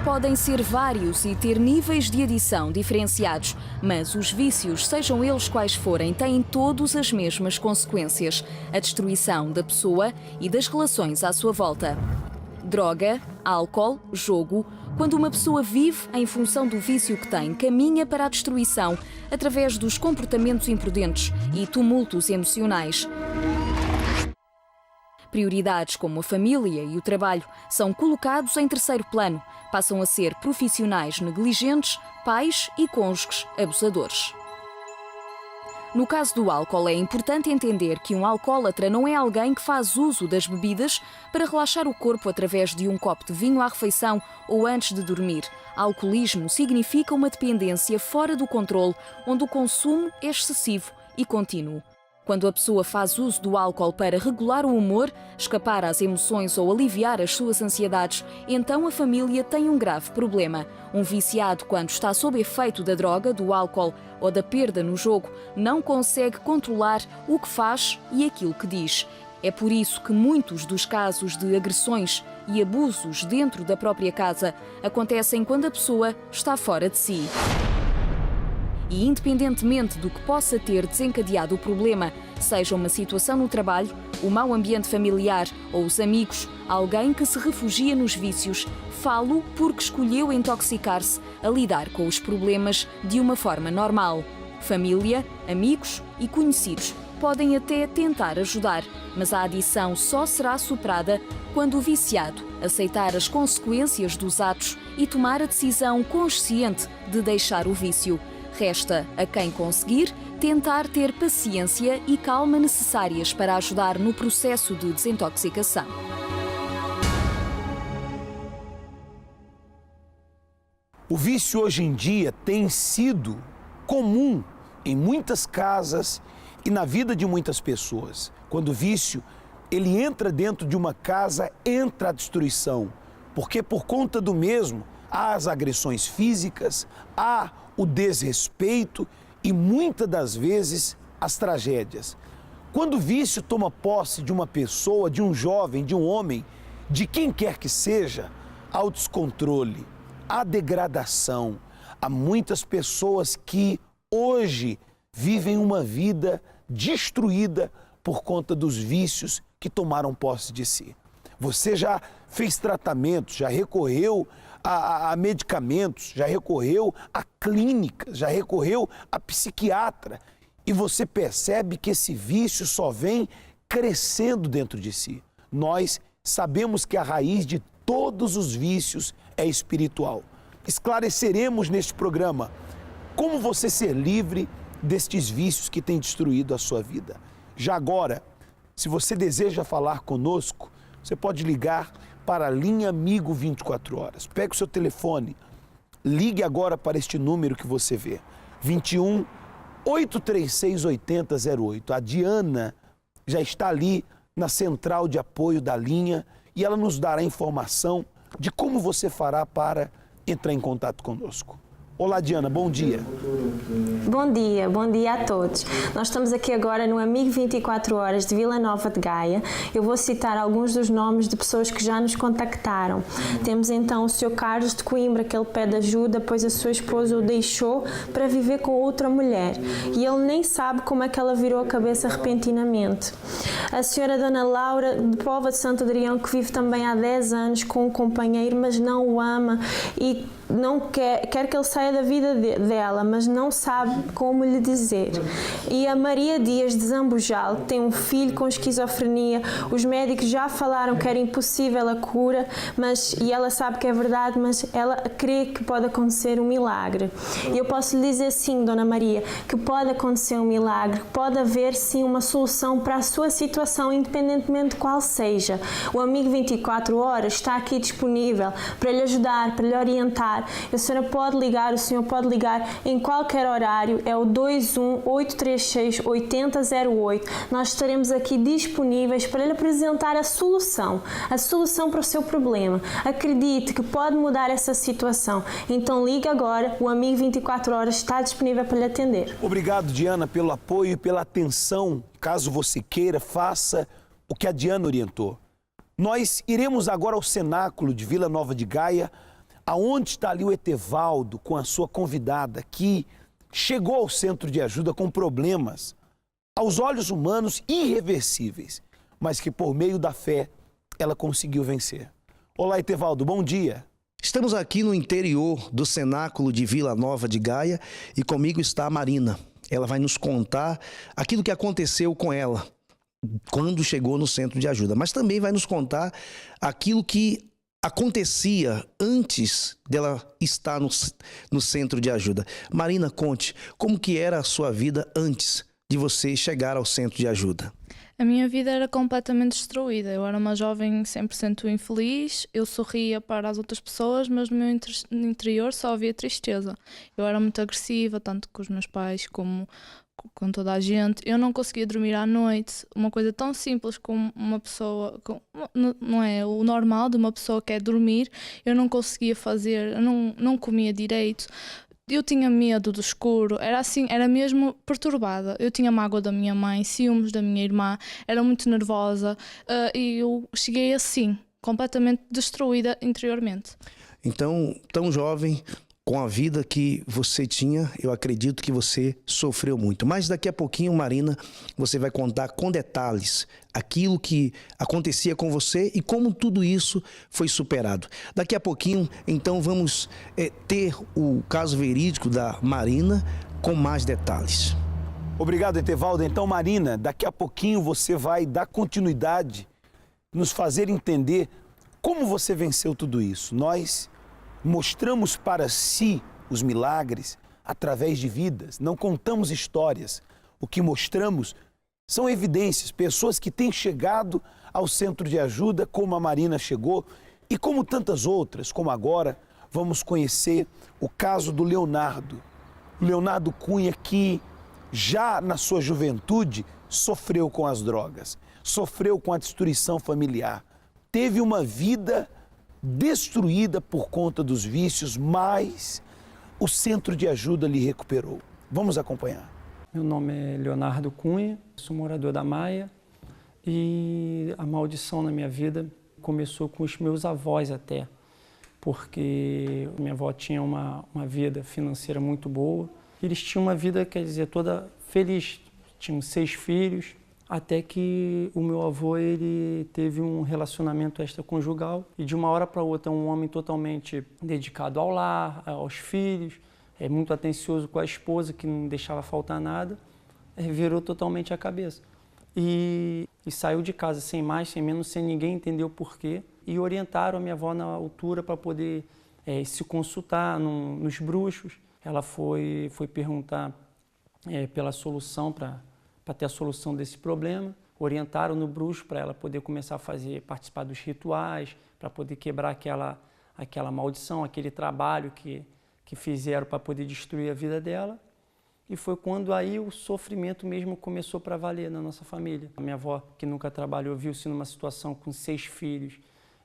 Podem ser vários e ter níveis de adição diferenciados, mas os vícios, sejam eles quais forem, têm todos as mesmas consequências: a destruição da pessoa e das relações à sua volta. Droga, álcool, jogo. Quando uma pessoa vive em função do vício que tem, caminha para a destruição através dos comportamentos imprudentes e tumultos emocionais. Prioridades como a família e o trabalho são colocados em terceiro plano. Passam a ser profissionais negligentes, pais e cônjuges abusadores. No caso do álcool, é importante entender que um alcoólatra não é alguém que faz uso das bebidas para relaxar o corpo através de um copo de vinho à refeição ou antes de dormir. Alcoolismo significa uma dependência fora do controle, onde o consumo é excessivo e contínuo. Quando a pessoa faz uso do álcool para regular o humor, escapar às emoções ou aliviar as suas ansiedades, então a família tem um grave problema. Um viciado, quando está sob efeito da droga, do álcool ou da perda no jogo, não consegue controlar o que faz e aquilo que diz. É por isso que muitos dos casos de agressões e abusos dentro da própria casa acontecem quando a pessoa está fora de si. E independentemente do que possa ter desencadeado o problema, seja uma situação no trabalho, o mau ambiente familiar ou os amigos, alguém que se refugia nos vícios, falo porque escolheu intoxicar-se a lidar com os problemas de uma forma normal. Família, amigos e conhecidos podem até tentar ajudar, mas a adição só será superada quando o viciado aceitar as consequências dos atos e tomar a decisão consciente de deixar o vício. Resta a quem conseguir tentar ter paciência e calma necessárias para ajudar no processo de desintoxicação. O vício hoje em dia tem sido comum em muitas casas e na vida de muitas pessoas. Quando o vício ele entra dentro de uma casa, entra a destruição, porque por conta do mesmo há as agressões físicas, há o desrespeito e muitas das vezes as tragédias. Quando o vício toma posse de uma pessoa, de um jovem, de um homem, de quem quer que seja, há o descontrole, há degradação. Há muitas pessoas que hoje vivem uma vida destruída por conta dos vícios que tomaram posse de si. Você já fez tratamento, já recorreu a medicamentos, já recorreu a clínicas, já recorreu a psiquiatra e você percebe que esse vício só vem crescendo dentro de si. Nós sabemos que a raiz de todos os vícios é espiritual. Esclareceremos neste programa como você ser livre destes vícios que têm destruído a sua vida. Já agora, se você deseja falar conosco, você pode ligar para a linha Amigo 24 horas. Pegue o seu telefone, ligue agora para este número que você vê, 21 836 8008. A Diana já está ali na central de apoio da linha e ela nos dará informação de como você fará para entrar em contato conosco. Olá, Diana, bom dia. Bom dia a todos. Nós estamos aqui agora no Amigo 24 Horas de Vila Nova de Gaia. Eu vou citar alguns dos nomes de pessoas que já nos contactaram. Temos então o Sr. Carlos de Coimbra, que ele pede ajuda, pois a sua esposa o deixou para viver com outra mulher. E ele nem sabe como é que ela virou a cabeça repentinamente. A Sra. Dona Laura, de Póvoa de Santo Adrião, que vive também há 10 anos com um companheiro, mas não o ama e não quer que ele saia da vida dela, mas não sabe como lhe dizer. E a Maria Dias de Zambujal tem um filho com esquizofrenia. Os médicos já falaram que era impossível a cura, e ela sabe que é verdade, mas ela crê que pode acontecer um milagre. E eu posso lhe dizer sim, Dona Maria, que pode acontecer um milagre, pode haver sim uma solução para a sua situação, independentemente de qual seja. O Amigo 24 Horas está aqui disponível para lhe ajudar, para lhe orientar. A senhora pode ligar, o senhor pode ligar em qualquer horário, é o 21 836 8008. Nós estaremos aqui disponíveis para lhe apresentar a solução para o seu problema. Acredite que pode mudar essa situação. Então ligue agora, o Amigo 24 Horas está disponível para lhe atender. Obrigado, Diana, pelo apoio e pela atenção. Caso você queira, faça o que a Diana orientou. Nós iremos agora ao cenáculo de Vila Nova de Gaia, Aonde está ali o Etevaldo com a sua convidada que chegou ao centro de ajuda com problemas, aos olhos humanos, irreversíveis, mas que por meio da fé ela conseguiu vencer. Olá, Etevaldo, bom dia. Estamos aqui no interior do cenáculo de Vila Nova de Gaia e comigo está a Marina. Ela vai nos contar aquilo que aconteceu com ela quando chegou no centro de ajuda, mas também vai nos contar aquilo que acontecia antes dela estar no centro de ajuda. Marina, conte como que era a sua vida antes de você chegar ao centro de ajuda. A minha vida era completamente destruída. Eu era uma jovem 100% infeliz, eu sorria para as outras pessoas, mas no meu interior só havia tristeza. Eu era muito agressiva, tanto com os meus pais como com toda a gente. Eu não conseguia dormir à noite. Uma coisa tão simples como uma pessoa, não é o normal de uma pessoa que é dormir, eu não conseguia fazer, eu não comia direito. Eu tinha medo do escuro, era assim, era mesmo perturbada. Eu tinha mágoa da minha mãe, ciúmes da minha irmã, era muito nervosa e eu cheguei assim, completamente destruída interiormente. Então, tão jovem, com a vida que você tinha, eu acredito que você sofreu muito. Mas daqui a pouquinho, Marina, você vai contar com detalhes aquilo que acontecia com você e como tudo isso foi superado. Daqui a pouquinho, então, vamos ter o caso verídico da Marina com mais detalhes. Obrigado, Etevaldo. Então, Marina, daqui a pouquinho você vai dar continuidade, nos fazer entender como você venceu tudo isso. Nós mostramos para si os milagres através de vidas, não contamos histórias. O que mostramos são evidências, pessoas que têm chegado ao centro de ajuda, como a Marina chegou, e como tantas outras, como agora vamos conhecer o caso do Leonardo. Leonardo Cunha, que já na sua juventude sofreu com as drogas, sofreu com a destruição familiar, teve uma vida destruída por conta dos vícios, mas o centro de ajuda lhe recuperou. Vamos acompanhar. Meu nome é Leonardo Cunha, sou morador da Maia e a maldição na minha vida começou com os meus avós até, porque minha avó tinha uma vida financeira muito boa. Eles tinham uma vida, quer dizer, toda feliz, tinham 6 filhos, até que o meu avô ele teve um relacionamento extraconjugal e de uma hora para outra um homem totalmente dedicado ao lar, aos filhos, muito atencioso com a esposa, que não deixava faltar nada, virou totalmente a cabeça. E saiu de casa sem mais, sem menos, sem ninguém entender o porquê. E orientaram a minha avó na altura para poder se consultar nos bruxos. Ela foi perguntar pela solução, para ter a solução desse problema. Orientaram no bruxo para ela poder começar a participar dos rituais, para poder quebrar aquela maldição, aquele trabalho que fizeram para poder destruir a vida dela. E foi quando aí o sofrimento mesmo começou para valer na nossa família. A minha avó, que nunca trabalhou, viu-se numa situação com 6 filhos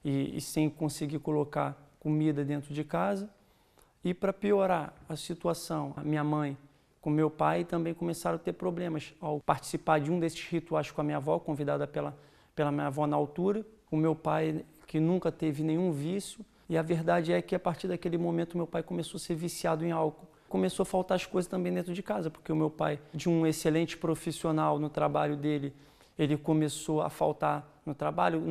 e sem conseguir colocar comida dentro de casa. E para piorar a situação, a minha mãe com meu pai também começaram a ter problemas ao participar de um desses rituais com a minha avó, convidada pela minha avó na altura. O meu pai, que nunca teve nenhum vício, e a verdade é que a partir daquele momento meu pai começou a ser viciado em álcool. Começou a faltar as coisas também dentro de casa, porque o meu pai, de um excelente profissional no trabalho dele, ele começou a faltar no trabalho,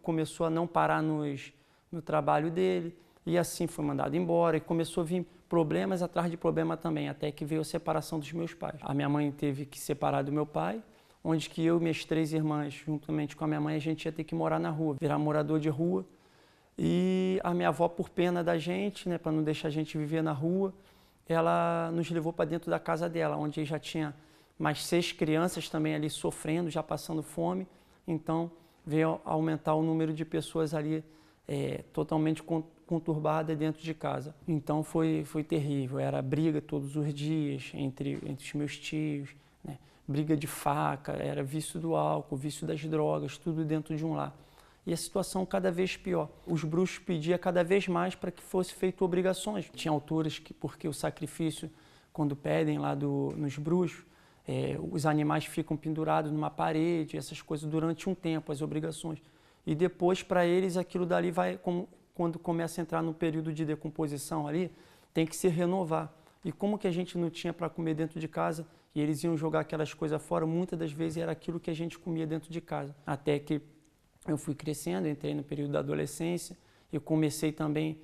começou a não parar no trabalho dele, e assim foi mandado embora, e começou a vir problemas atrás de problema também, até que veio a separação dos meus pais. A minha mãe teve que separar do meu pai, onde que eu e minhas 3 irmãs, juntamente com a minha mãe, a gente ia ter que morar na rua, virar morador de rua. E a minha avó, por pena da gente, né, para não deixar a gente viver na rua, ela nos levou para dentro da casa dela, onde já tinha mais 6 crianças também ali sofrendo, já passando fome. Então, veio aumentar o número de pessoas ali totalmente conturbada dentro de casa. Então foi terrível, era briga todos os dias entre os meus tios, né? Briga de faca, era vício do álcool, vício das drogas, tudo dentro de um lar. E a situação cada vez pior. Os bruxos pediam cada vez mais para que fosse feito obrigações. Tinha alturas que, porque o sacrifício, quando pedem lá nos bruxos, os animais ficam pendurados numa parede, essas coisas durante um tempo, as obrigações. E depois, para eles, aquilo dali vai, como quando começa a entrar no período de decomposição ali, tem que se renovar. E como que a gente não tinha para comer dentro de casa e eles iam jogar aquelas coisas fora, muitas das vezes era aquilo que a gente comia dentro de casa. Até que eu fui crescendo, entrei no período da adolescência e comecei também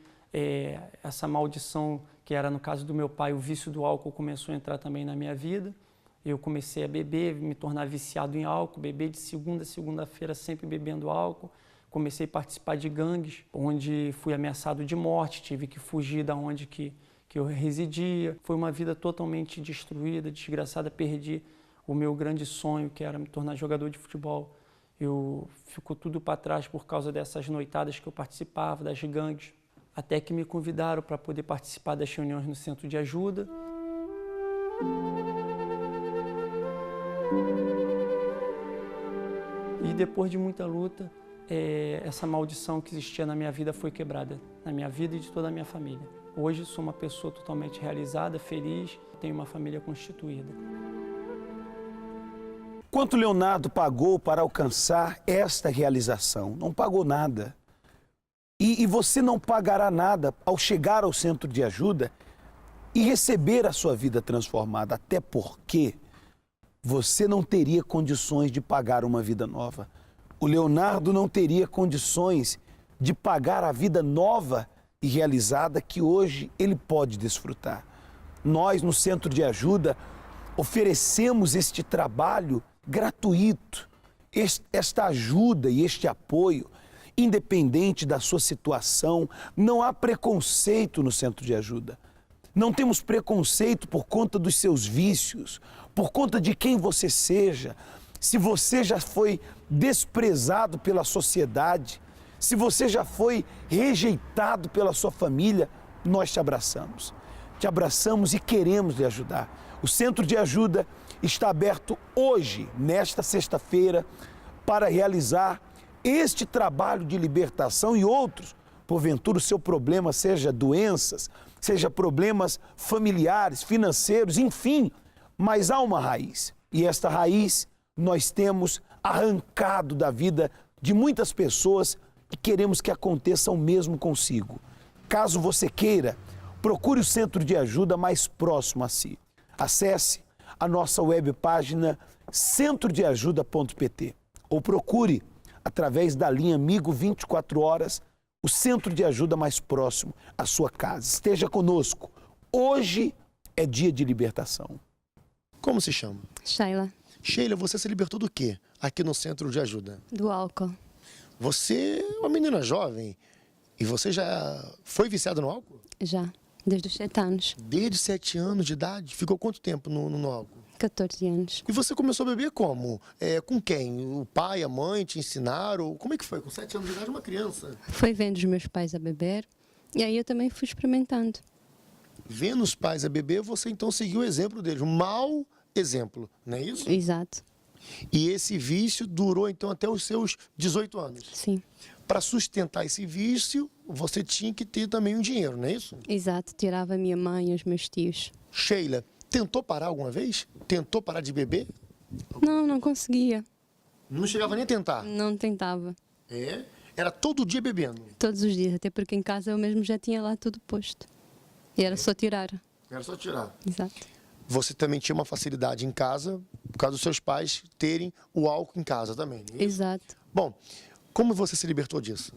essa maldição, que era no caso do meu pai, o vício do álcool começou a entrar também na minha vida. Eu comecei a beber, me tornar viciado em álcool, beber de segunda a segunda-feira, sempre bebendo álcool. Comecei a participar de gangues, onde fui ameaçado de morte, tive que fugir da onde que eu residia. Foi uma vida totalmente destruída, desgraçada, perdi o meu grande sonho, que era me tornar jogador de futebol. Ficou tudo para trás por causa dessas noitadas que eu participava, das gangues, até que me convidaram para poder participar das reuniões no centro de ajuda. E depois de muita luta, essa maldição que existia na minha vida foi quebrada, na minha vida e de toda a minha família. Hoje sou uma pessoa totalmente realizada, feliz, tenho uma família constituída. Quanto Leonardo pagou para alcançar esta realização? Não pagou nada. E você não pagará nada ao chegar ao centro de ajuda e receber a sua vida transformada, até porque você não teria condições de pagar uma vida nova. O Leonardo não teria condições de pagar a vida nova e realizada que hoje ele pode desfrutar. Nós, no Centro de Ajuda, oferecemos este trabalho gratuito, esta ajuda e este apoio, independente da sua situação. Não há preconceito no Centro de Ajuda. Não temos preconceito por conta dos seus vícios, por conta de quem você seja. Se você já foi desprezado pela sociedade, se você já foi rejeitado pela sua família, nós te abraçamos. Te abraçamos e queremos lhe ajudar. O Centro de Ajuda está aberto hoje, nesta sexta-feira, para realizar este trabalho de libertação e outros. Porventura o seu problema seja doenças, seja problemas familiares, financeiros, enfim, mas há uma raiz. E esta raiz nós temos arrancado da vida de muitas pessoas e queremos que aconteça o mesmo consigo. Caso você queira, procure o Centro de Ajuda mais próximo a si. Acesse a nossa web página centrodeajuda.pt ou procure, através da linha Amigo 24 Horas, o Centro de Ajuda mais próximo à sua casa. Esteja conosco. Hoje é dia de libertação. Como se chama? Sheila. Sheila, você se libertou do quê aqui no Centro de Ajuda? Do álcool. Você é uma menina jovem e você já foi viciada no álcool? Já, desde os 7 anos. Desde 7 anos de idade? Ficou quanto tempo no álcool? 14 anos. E você começou a beber como? Com quem? O pai, a mãe te ensinaram? Como é que foi? Com 7 anos de idade, uma criança? Foi vendo os meus pais a beber e aí eu também fui experimentando. Vendo os pais a beber, você então seguiu o exemplo deles. Um mau exemplo, não é isso? Exato. E esse vício durou então até os seus 18 anos? Sim. Para sustentar esse vício, você tinha que ter também um dinheiro, não é isso? Exato. Tirava a minha mãe e os meus tios. Sheila, tentou parar alguma vez? Tentou parar de beber? Não conseguia. Não chegava nem a tentar? Não tentava. É? Era todo dia bebendo? Todos os dias, até porque em casa eu mesmo já tinha lá tudo posto. E era só tirar. Era só tirar. Exato. Você também tinha uma facilidade em casa, por causa dos seus pais terem o álcool em casa também, não é isso? Exato. Bom, como você se libertou disso?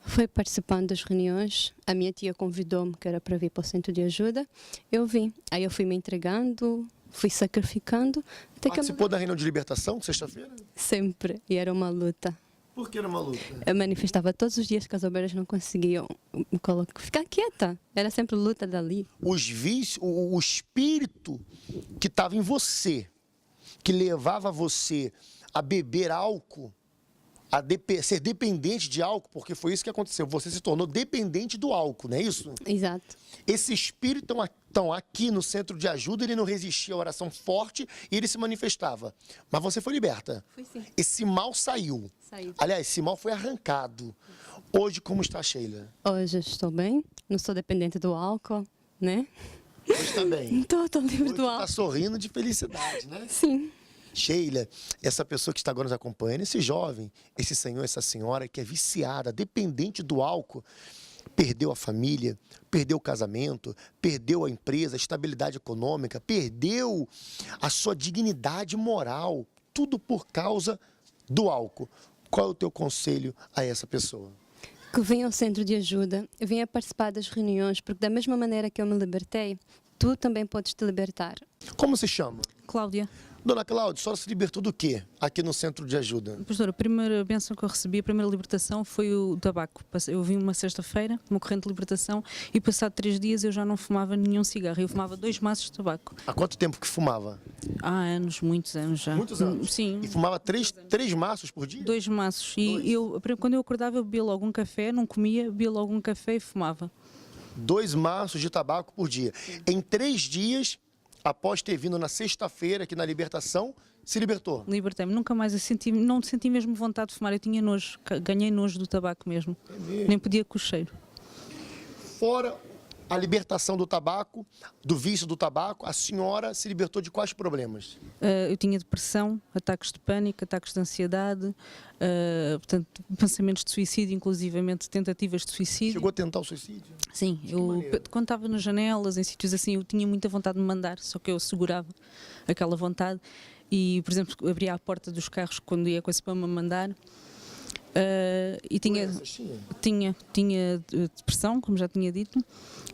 Foi participando das reuniões. A minha tia convidou-me, que era para vir para o Centro de Ajuda. Eu vim. Aí eu fui me entregando, fui sacrificando. Até Participou da reunião de libertação, sexta-feira? Sempre. E era uma luta. Por que era uma luta? Eu manifestava todos os dias que as obreiras não conseguiam ficar quieta. Era sempre luta dali. Os vícios, o espírito que estava em você, que levava você a beber álcool, a ser dependente de álcool, porque foi isso que aconteceu. Você se tornou dependente do álcool, não é isso? Exato. Esse espírito então aqui no Centro de Ajuda, ele não resistia à oração forte e ele se manifestava. Mas você foi liberta. Fui sim. Esse mal saiu. Saiu. Aliás, esse mal foi arrancado. Hoje, como está a Sheila? Hoje estou bem. Não sou dependente do álcool, né? Hoje está bem. Estou livre Hoje do álcool. está sorrindo de felicidade, né? Sim. Sheila, essa pessoa que está agora nos acompanhando, esse jovem, esse senhor, essa senhora que é viciada, dependente do álcool, perdeu a família, perdeu o casamento, perdeu a empresa, a estabilidade econômica, perdeu a sua dignidade moral, tudo por causa do álcool. Qual é o teu conselho a essa pessoa? Que venha ao centro de ajuda, venha participar das reuniões, porque da mesma maneira que eu me libertei, tu também podes te libertar. Como se chama? Cláudia. Dona Cláudia, a senhora se libertou do quê aqui no centro de ajuda? Pastor, a primeira bênção que eu recebi, a primeira libertação foi o tabaco. Eu vim uma sexta-feira, uma corrente de libertação, e passado 3 dias eu já não fumava nenhum cigarro. Eu fumava 2 maços de tabaco. Há quanto tempo que fumava? Há anos, muitos anos já. Muitos anos? Sim. E fumava três maços por dia? 2 maços. E quando eu acordava, eu bebia logo um café, não comia, bebia logo um café e fumava. 2 maços de tabaco por dia. Em 3 dias, após ter vindo na sexta-feira aqui na libertação, se libertou? Libertei-me. Nunca mais não senti mesmo vontade de fumar. Eu tinha nojo, ganhei nojo do tabaco mesmo. Nem podia com o cheiro. Fora a libertação do tabaco, do vício do tabaco, a senhora se libertou de quais problemas? Eu tinha depressão, ataques de pânico, ataques de ansiedade, portanto, pensamentos de suicídio, inclusivamente tentativas de suicídio. Chegou a tentar o suicídio? Sim, quando estava nas janelas, em sítios assim, eu tinha muita vontade de me mandar, só que eu segurava aquela vontade e, por exemplo, abria a porta dos carros quando ia coisa para me mandar. E tinha depressão, como já tinha dito,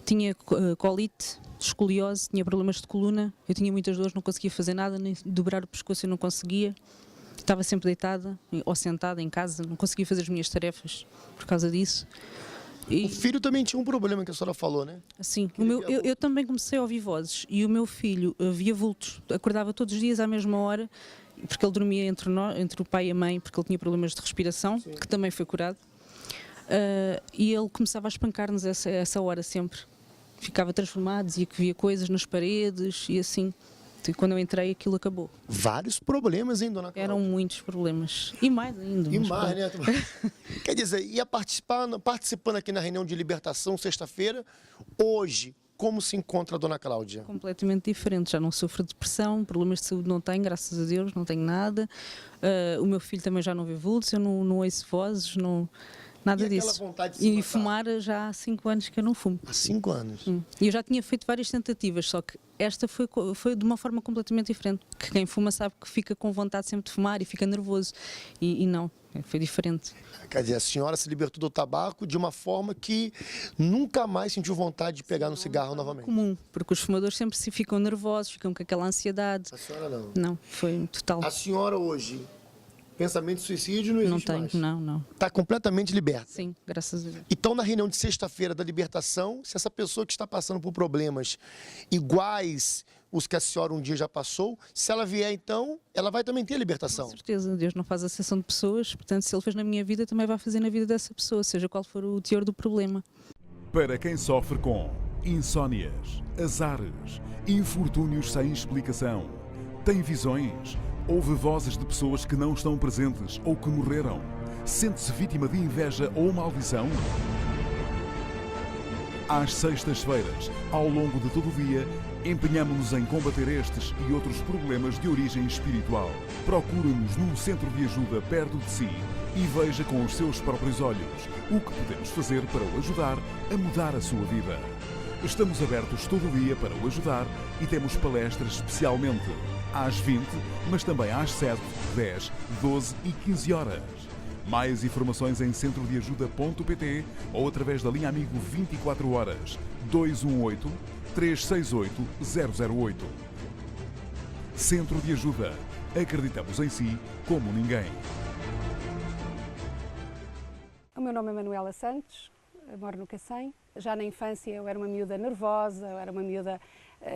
tinha colite, escoliose, tinha problemas de coluna, eu tinha muitas dores, não conseguia fazer nada, nem dobrar o pescoço eu não conseguia, estava sempre deitada ou sentada em casa, não conseguia fazer as minhas tarefas por causa disso. O filho também tinha um problema que a senhora falou, né? Sim, eu também comecei a ouvir vozes e o meu filho via vultos, acordava todos os dias à mesma hora, porque ele dormia entre o pai e a mãe, porque ele tinha problemas de respiração, que também foi curado, e ele começava a espancar-nos essa hora sempre. Ficava transformado, dizia que via coisas nas paredes e assim. E quando eu entrei, aquilo acabou. Vários problemas, hein, dona Cláudia? Eram muitos problemas. E mais ainda. E mais, né? Quer dizer, ia participando aqui na reunião de libertação, sexta-feira, hoje, como se encontra a dona Cláudia? Completamente diferente. Já não sofro de depressão, problemas de saúde não tenho, graças a Deus, não tenho nada. O meu filho também já não vê vultos, eu não ouço vozes, nada disso. E fumar já há 5 anos que eu não fumo. Há 5 anos? E eu já tinha feito várias tentativas, só que esta foi de uma forma completamente diferente. Que quem fuma sabe que fica com vontade sempre de fumar e fica nervoso. E não, foi diferente. Quer dizer, a senhora se libertou do tabaco de uma forma que nunca mais sentiu vontade de pegar no cigarro novamente. Comum, porque os fumadores sempre se ficam nervosos, ficam com aquela ansiedade. A senhora não? Não, foi total. A senhora hoje, pensamento de suicídio não existe mais? Não. Está completamente liberta? Sim, graças a Deus. Então, na reunião de sexta-feira da libertação, se essa pessoa que está passando por problemas iguais os que a senhora um dia já passou, se ela vier, então, ela vai também ter a libertação? Com certeza, Deus não faz acessão de pessoas, portanto, se Ele fez na minha vida, também vai fazer na vida dessa pessoa, seja qual for o teor do problema. Para quem sofre com insónias, azares, infortúnios sem explicação, tem visões, ouve vozes de pessoas que não estão presentes ou que morreram, sente-se vítima de inveja ou maldição? Às sextas-feiras, ao longo de todo o dia, empenhamos-nos em combater estes e outros problemas de origem espiritual. Procure-nos num centro de ajuda perto de si e veja com os seus próprios olhos o que podemos fazer para o ajudar a mudar a sua vida. Estamos abertos todo o dia para o ajudar e temos palestras especialmente às 20, mas também às 7, 10, 12 e 15 horas. Mais informações em centrodeajuda.pt ou através da linha Amigo 24 horas 218-368-008. Centro de Ajuda. Acreditamos em si como ninguém. O meu nome é Manuela Santos, moro no Cacém. Já na infância eu era uma miúda nervosa, eu era uma miúda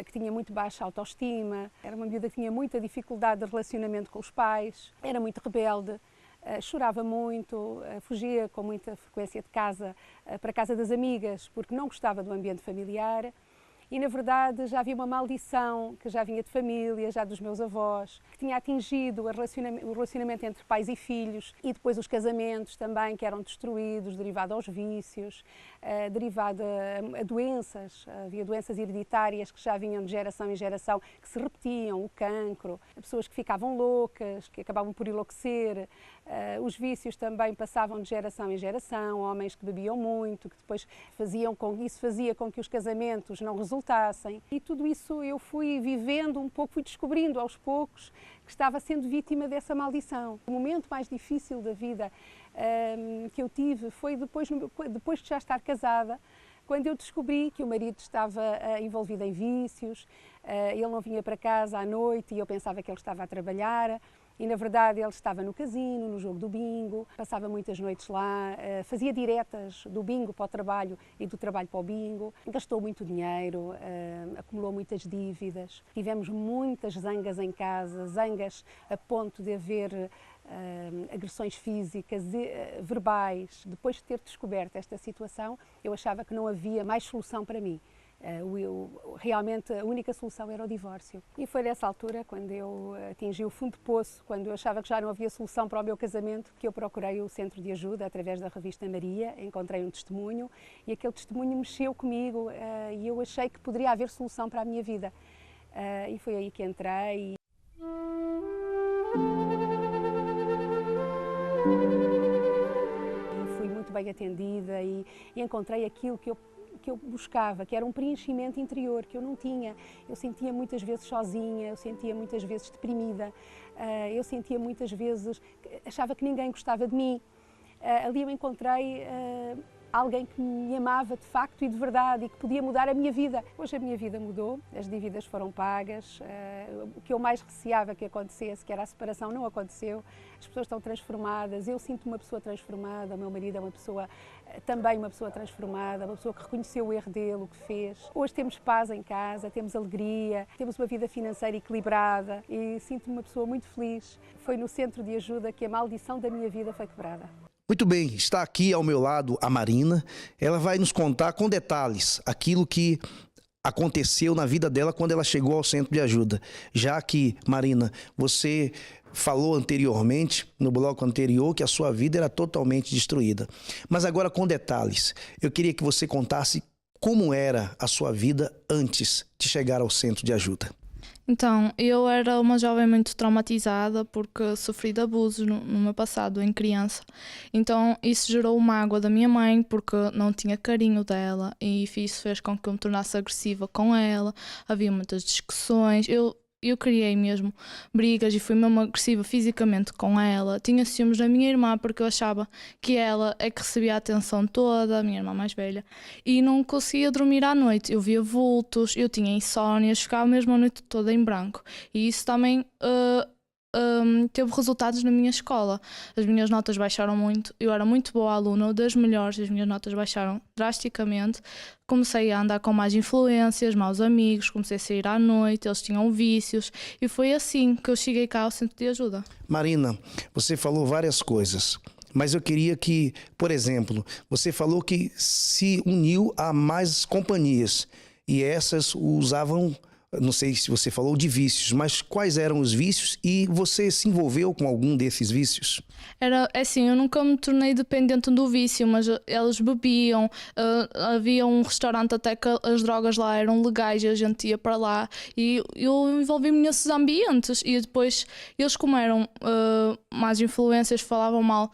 que tinha muito baixa autoestima, era uma miúda que tinha muita dificuldade de relacionamento com os pais, era muito rebelde, chorava muito, fugia com muita frequência de casa para a casa das amigas porque não gostava do ambiente familiar E, na verdade, já havia uma maldição que já vinha de família, já dos meus avós, que tinha atingido o relacionamento entre pais e filhos e depois os casamentos também, que eram destruídos, derivado aos vícios, derivado a doenças. Havia doenças hereditárias que já vinham de geração em geração, que se repetiam, o cancro, pessoas que ficavam loucas, que acabavam por enlouquecer. Os vícios também passavam de geração em geração, homens que bebiam muito, que depois fazia com que os casamentos não resultassem. E tudo isso eu fui vivendo um pouco, fui descobrindo aos poucos que estava sendo vítima dessa maldição. O momento mais difícil da vida que eu tive foi depois de já estar casada, quando eu descobri que o marido estava envolvido em vícios, ele não vinha para casa à noite e eu pensava que ele estava a trabalhar. E, na verdade, ele estava no casino, no jogo do bingo, passava muitas noites lá, fazia diretas do bingo para o trabalho e do trabalho para o bingo, gastou muito dinheiro, acumulou muitas dívidas, tivemos muitas zangas em casa, zangas a ponto de haver agressões físicas, verbais. Depois de ter descoberto esta situação, eu achava que não havia mais solução para mim. Realmente a única solução era o divórcio. E foi nessa altura, quando eu atingi o fundo de poço, quando eu achava que já não havia solução para o meu casamento, que eu procurei o centro de ajuda através da revista Maria, encontrei um testemunho e aquele testemunho mexeu comigo e eu achei que poderia haver solução para a minha vida. E foi aí que entrei. E fui muito bem atendida e encontrei aquilo que eu buscava, que era um preenchimento interior que eu não tinha. Eu sentia muitas vezes sozinha, eu sentia muitas vezes deprimida, eu sentia muitas vezes, achava que ninguém gostava de mim. Ali eu encontrei alguém que me amava de facto e de verdade e que podia mudar a minha vida. Hoje a minha vida mudou, as dívidas foram pagas, o que eu mais receava que acontecesse, que era a separação, não aconteceu. As pessoas estão transformadas, eu sinto uma pessoa transformada, o meu marido é uma pessoa, também uma pessoa transformada, uma pessoa que reconheceu o erro dele, o que fez. Hoje temos paz em casa, temos alegria, temos uma vida financeira equilibrada e sinto-me uma pessoa muito feliz. Foi no centro de ajuda que a maldição da minha vida foi quebrada. Muito bem, está aqui ao meu lado a Marina. Ela vai nos contar com detalhes aquilo que aconteceu na vida dela quando ela chegou ao centro de ajuda. Já que, Marina, você falou anteriormente, no bloco anterior, que a sua vida era totalmente destruída. Mas agora com detalhes, eu queria que você contasse como era a sua vida antes de chegar ao centro de ajuda. Então, eu era uma jovem muito traumatizada porque sofri de abusos no meu passado, em criança. Então, isso gerou mágoa da minha mãe porque não tinha carinho dela e isso fez com que eu me tornasse agressiva com ela. Havia muitas discussões. Eu criei mesmo brigas e fui mesmo agressiva fisicamente com ela. Tinha ciúmes da minha irmã porque eu achava que ela é que recebia a atenção toda, a minha irmã mais velha. E não conseguia dormir à noite. Eu via vultos, eu tinha insónias, ficava mesmo a noite toda em branco. E isso também teve resultados na minha escola. As minhas notas baixaram muito. Eu era muito boa aluna, das melhores, as minhas notas baixaram drasticamente. Comecei a andar com más influências, maus amigos, comecei a sair à noite, eles tinham vícios e foi assim que eu cheguei cá ao centro de ajuda. Marina, você falou várias coisas, mas eu queria que, por exemplo, você falou que se uniu a mais companhias e essas usavam, não sei se você falou de vícios, mas quais eram os vícios e você se envolveu com algum desses vícios? Era assim, eu nunca me tornei dependente do vício, mas eles bebiam, havia um restaurante até que as drogas lá eram legais e a gente ia para lá e eu envolvi-me nesses ambientes e depois eles, como eram más influências, falavam mal.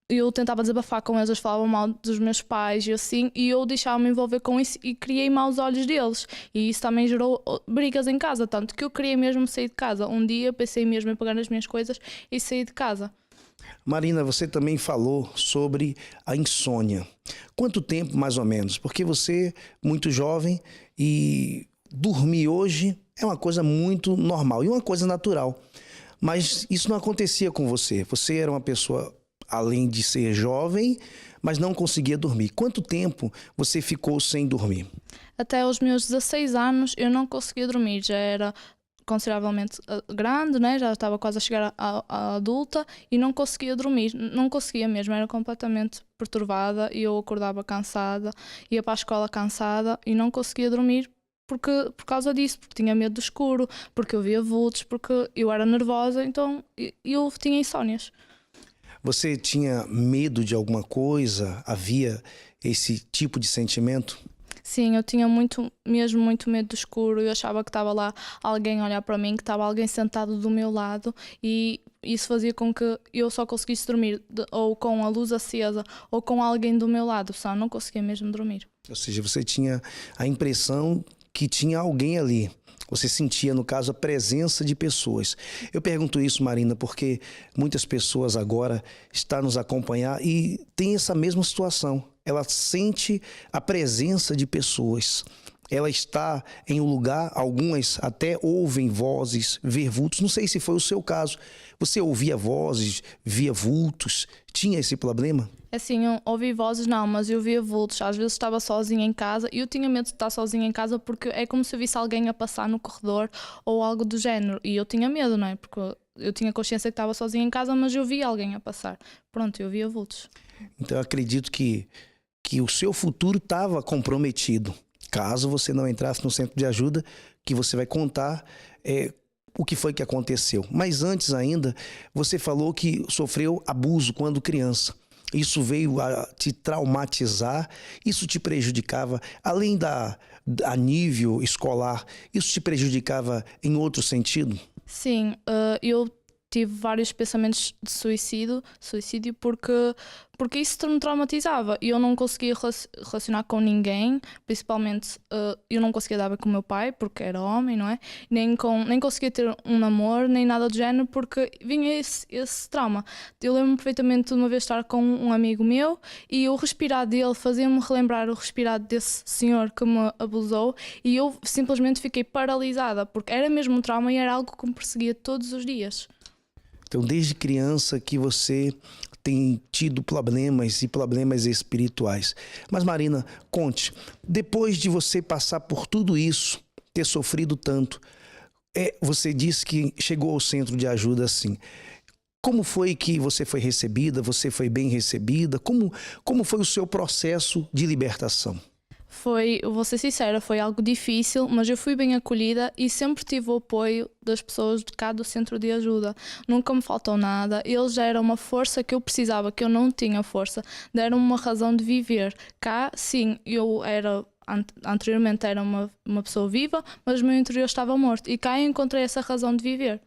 Eu tentava desabafar com eles falavam mal dos meus pais e assim, e eu deixava-me envolver com isso e criei maus olhos deles. E isso também gerou brigas em casa, tanto que eu queria mesmo sair de casa. Um dia pensei mesmo em pegar as minhas coisas e sair de casa. Marina, você também falou sobre a insônia. Quanto tempo, mais ou menos? Porque você é muito jovem e dormir hoje é uma coisa muito normal e uma coisa natural. Mas isso não acontecia com você. Você era uma pessoa, além de ser jovem, mas não conseguia dormir. Quanto tempo você ficou sem dormir? Até os meus 16 anos eu não conseguia dormir, já era consideravelmente grande, né? Já estava quase a chegar à adulta e não conseguia dormir, não conseguia mesmo, era completamente perturbada e eu acordava cansada, ia para a escola cansada e não conseguia dormir por causa disso, porque tinha medo do escuro, porque eu via vultos, porque eu era nervosa, então eu tinha insónias. Você tinha medo de alguma coisa? Havia esse tipo de sentimento? Sim, eu tinha mesmo muito medo do escuro. Eu achava que estava lá alguém a olhar para mim, que estava alguém sentado do meu lado, e isso fazia com que eu só conseguisse dormir ou com a luz acesa ou com alguém do meu lado, só não conseguia mesmo dormir. Ou seja, você tinha a impressão que tinha alguém ali. Você sentia, no caso, a presença de pessoas. Eu pergunto isso, Marina, porque muitas pessoas agora estão nos acompanhando e tem essa mesma situação. Ela sente a presença de pessoas. Ela está em um lugar, algumas até ouvem vozes, ver vultos. Não sei se foi o seu caso. Você ouvia vozes, via vultos? Tinha esse problema? Assim, eu ouvi vozes não, mas eu via vultos. Às vezes estava sozinha em casa e eu tinha medo de estar sozinha em casa porque é como se eu visse alguém a passar no corredor ou algo do género. E eu tinha medo, não é? Porque eu tinha consciência que estava sozinha em casa, mas eu via alguém a passar. Pronto, eu via vultos. Então eu acredito que o seu futuro estava comprometido. Caso você não entrasse no centro de ajuda, que você vai contar o que foi que aconteceu. Mas antes ainda, você falou que sofreu abuso quando criança. Isso veio a te traumatizar, isso te prejudicava, além a nível escolar, isso te prejudicava em outro sentido? Sim, eu tive vários pensamentos de suicídio porque isso me traumatizava e eu não conseguia relacionar com ninguém, principalmente eu não conseguia dar bem com o meu pai porque era homem, não é? Nem conseguia ter um namoro, nem nada do género porque vinha esse trauma. Eu lembro-me perfeitamente de uma vez estar com um amigo meu e o respirar dele fazia-me relembrar o respirar desse senhor que me abusou e eu simplesmente fiquei paralisada porque era mesmo um trauma e era algo que me perseguia todos os dias. Então, desde criança que você tem tido problemas e problemas espirituais. Mas, Marina, conte, depois de você passar por tudo isso, ter sofrido tanto, você disse que chegou ao centro de ajuda assim. Como foi que você foi recebida? Você foi bem recebida? Como foi o seu processo de libertação? Vou ser sincera, foi algo difícil, mas eu fui bem acolhida e sempre tive o apoio das pessoas de cá do centro de ajuda. Nunca me faltou nada, eles deram uma força que eu precisava, que eu não tinha força, deram-me uma razão de viver. Cá, sim, anteriormente era uma pessoa viva, mas o meu interior estava morto e cá eu encontrei essa razão de viver.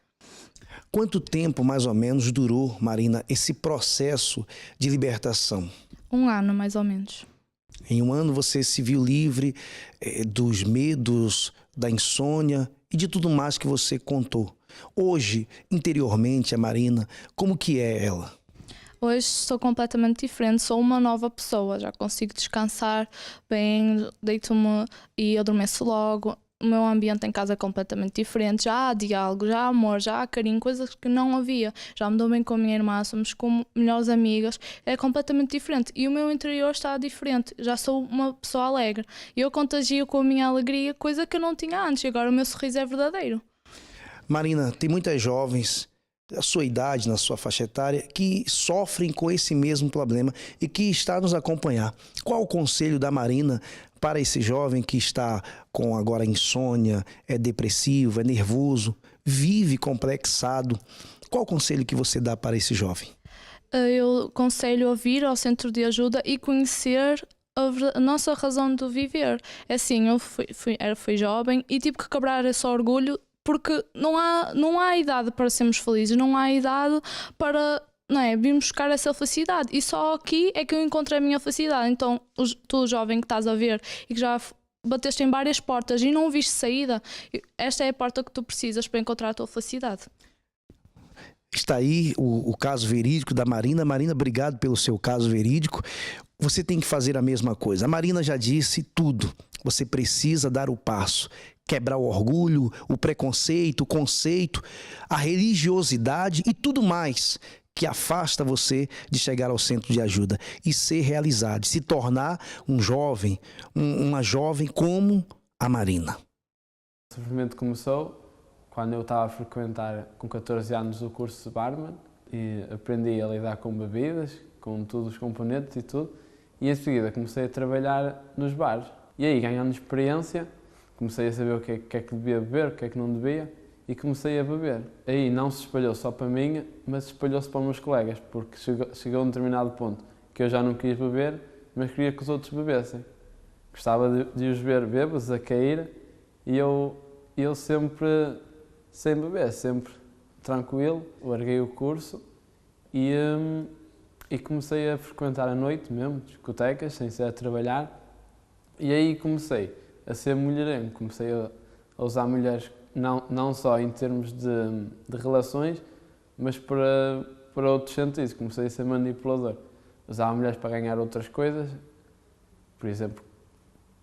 Quanto tempo, mais ou menos, durou, Marina, esse processo de libertação? 1 ano, mais ou menos. Em 1 ano você se viu livre dos medos, da insônia e de tudo mais que você contou. Hoje, interiormente, a Marina, como que é ela? Hoje sou completamente diferente, sou uma nova pessoa, já consigo descansar bem, deito-me e adormeço logo. O meu ambiente em casa é completamente diferente, já há diálogo, já há amor, já há carinho, coisas que não havia. Já me dou bem com a minha irmã, somos como melhores amigas, é completamente diferente. E o meu interior está diferente, já sou uma pessoa alegre. E eu contagio com a minha alegria, coisa que eu não tinha antes, e agora o meu sorriso é verdadeiro. Marina, tem muitas jovens da sua idade, na sua faixa etária, que sofrem com esse mesmo problema e que está a nos acompanhar. Qual o conselho da Marina para esse jovem que está com agora insônia, é depressivo, é nervoso, vive complexado? Qual o conselho que você dá para esse jovem? Eu aconselho a vir ao centro de ajuda e conhecer a nossa razão de viver. É assim, eu fui jovem e tive que quebrar esse orgulho porque não há idade para sermos felizes, não há idade para vir buscar essa felicidade. E só aqui é que eu encontrei a minha felicidade. Então, tu jovem que estás a ver e que já bateste em várias portas e não viste saída, esta é a porta que tu precisas para encontrar a tua felicidade. Está aí o caso verídico da Marina. Marina, obrigado pelo seu caso verídico. Você tem que fazer a mesma coisa. A Marina já disse tudo. Você precisa dar o passo. Quebrar o orgulho, o preconceito, o conceito, a religiosidade e tudo mais que afasta você de chegar ao centro de ajuda e ser realizado, se tornar um jovem, uma jovem como a Marina. O sofrimento começou quando eu estava a frequentar com 14 anos o curso de barman e aprendi a lidar com bebidas, com todos os componentes e tudo, e em seguida comecei a trabalhar nos bares. E aí, ganhando experiência, Comecei a saber o que é que devia beber, o que é que não devia, e comecei a beber. Aí não se espalhou só para mim, mas espalhou-se para os meus colegas, porque chegou a um determinado ponto que eu já não quis beber, mas queria que os outros bebessem. Gostava de os ver bêbados, a cair, e eu sempre sem beber, sempre tranquilo. Larguei o curso e comecei a frequentar à noite mesmo, discotecas, sem ser a trabalhar. E aí comecei a ser mulherengo, comecei a usar mulheres não só em termos de relações, mas para outros sentidos. Comecei a ser manipulador. Usava mulheres para ganhar outras coisas, por exemplo,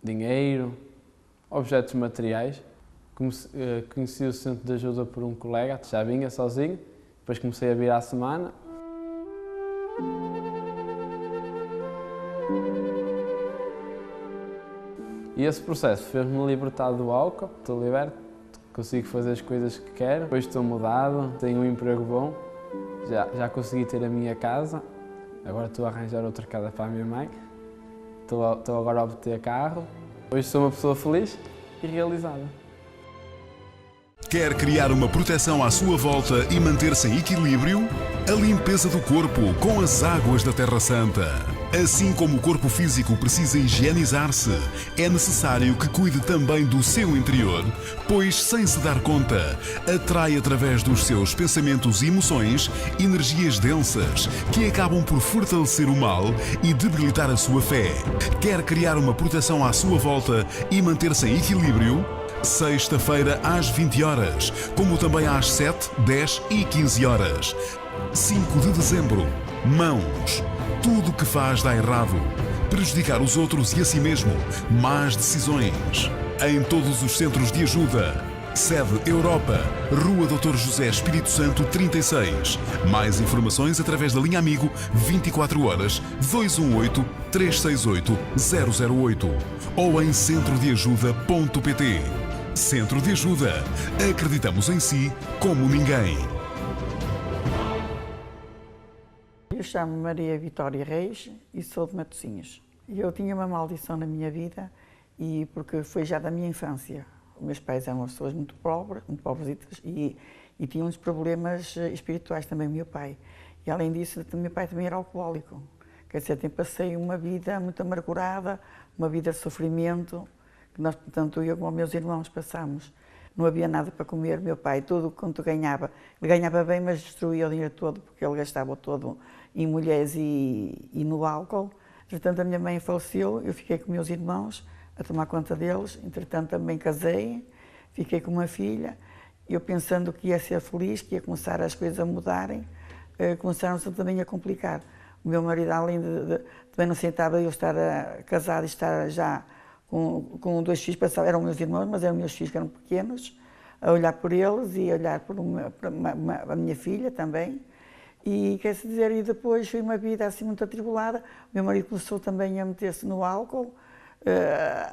dinheiro, objetos materiais. Conheci o centro de ajuda por um colega, já vinha sozinho, depois comecei a vir à semana. E esse processo fez-me libertar do álcool, estou liberto, consigo fazer as coisas que quero, depois estou mudado, tenho um emprego bom, já consegui ter a minha casa, agora estou a arranjar outra casa para a minha mãe, estou agora a obter carro, hoje sou uma pessoa feliz e realizada. Quer criar uma proteção à sua volta e manter-se em equilíbrio? A limpeza do corpo com as águas da Terra Santa. Assim como o corpo físico precisa higienizar-se, é necessário que cuide também do seu interior, pois, sem se dar conta, atrai através dos seus pensamentos e emoções energias densas que acabam por fortalecer o mal e debilitar a sua fé. Quer criar uma proteção à sua volta e manter-se em equilíbrio? Sexta-feira às 20 horas, como também às 7, 10 e 15 horas. 5 de dezembro. Mãos. Tudo que faz dá errado. Prejudicar os outros e a si mesmo. Más decisões. Em todos os centros de ajuda. Sede Europa, Rua Dr. José Espírito Santo 36. Mais informações através da linha Amigo 24 horas 218 368 008 ou em centrodeajuda.pt. Centro de Ajuda. Acreditamos em si como ninguém. Eu chamo-me Maria Vitória Reis e sou de Matosinhos. Eu tinha uma maldição na minha vida e porque foi já da minha infância. Os meus pais eram pessoas muito pobresitas e tinham uns problemas espirituais também, o meu pai. E além disso, o meu pai também era alcoólico. Quer dizer, eu passei uma vida muito amargurada, uma vida de sofrimento, que nós, tanto eu como os meus irmãos passámos. Não havia nada para comer, meu pai, tudo quanto ganhava. Ele ganhava bem, mas destruía o dinheiro todo, porque ele gastava todo em mulheres e no álcool. Entretanto, a minha mãe faleceu, eu fiquei com meus irmãos a tomar conta deles. Entretanto, também casei, fiquei com uma filha. Eu pensando que ia ser feliz, que ia começar as coisas a mudarem, começaram-se também a complicar. O meu marido, além de também não aceitava eu estar casado e estar já com 2 filhos, eram meus irmãos, mas eram meus filhos que eram pequenos, a olhar por eles e a olhar por a minha filha também. E quer dizer, e depois foi uma vida assim muito atribulada. O meu marido começou também a meter-se no álcool,